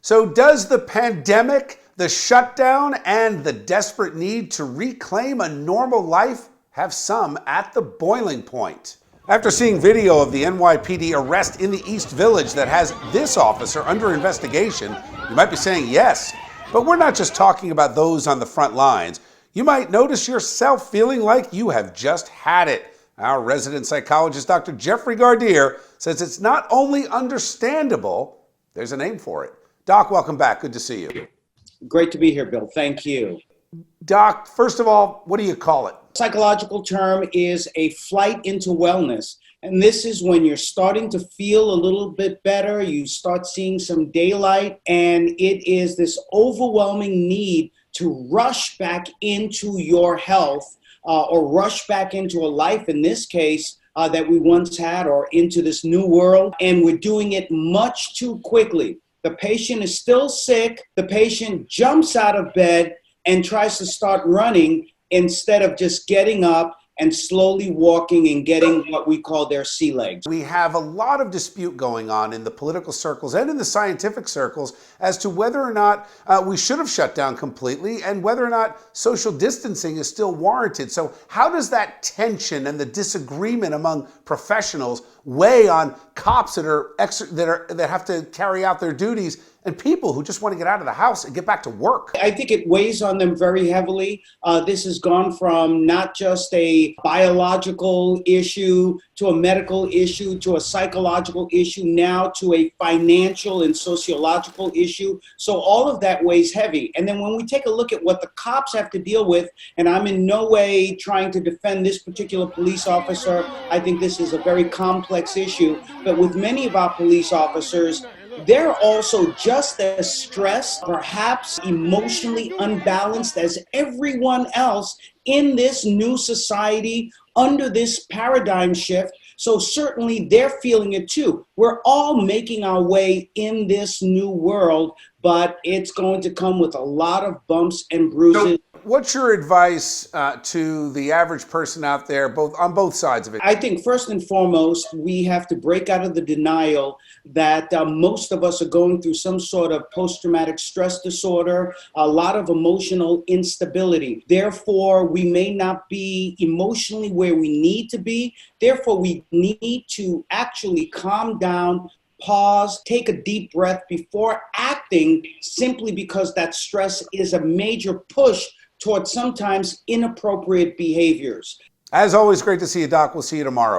So does the pandemic, the shutdown, and the desperate need to reclaim a normal life have some at the boiling point? After seeing video of the NYPD arrest in the East Village that has this officer under investigation, you might be saying yes. But we're not just talking about those on the front lines. You might notice yourself feeling like you have just had it. Our resident psychologist, Dr. Jeffrey Gardier, says it's not only understandable, there's a name for it. Doc, welcome back. Good to see you. Great to be here, Bill. Thank you. Doc, first of all, what do you call it? Psychological term is a flight into wellness. And this is when you're starting to feel a little bit better, you start seeing some daylight, and it is this overwhelming need to rush back into your health or rush back into a life, in this case, that we once had, or into this new world. And we're doing it much too quickly. The patient is still sick. The patient jumps out of bed and tries to start running instead of just getting up and slowly walking and getting what we call their sea legs. We have a lot of dispute going on in the political circles and in the scientific circles as to whether or not we should have shut down completely and whether or not social distancing is still warranted. So how does that tension and the disagreement among professionals weigh on cops that have to carry out their duties and people who just want to get out of the house and get back to work? I think it weighs on them very heavily. This has gone from not just a biological issue to a medical issue to a psychological issue, now to a financial and sociological issue. So all of that weighs heavy. And then when we take a look at what the cops have to deal with, and I'm in no way trying to defend this particular police officer, I think this is a very complex issue, but with many of our police officers, they're also just as stressed, perhaps emotionally unbalanced as everyone else in this new society under this paradigm shift. So certainly they're feeling it too. We're all making our way in this new world, but it's going to come with a lot of bumps and bruises. What's your advice to the average person out there, on both sides of it? I think first and foremost, we have to break out of the denial that most of us are going through some sort of post-traumatic stress disorder, a lot of emotional instability. Therefore, we may not be emotionally where we need to be. Therefore, we need to actually calm down, pause, take a deep breath before acting, simply because that stress is a major push towards sometimes inappropriate behaviors. As always, great to see you, Doc. We'll see you tomorrow.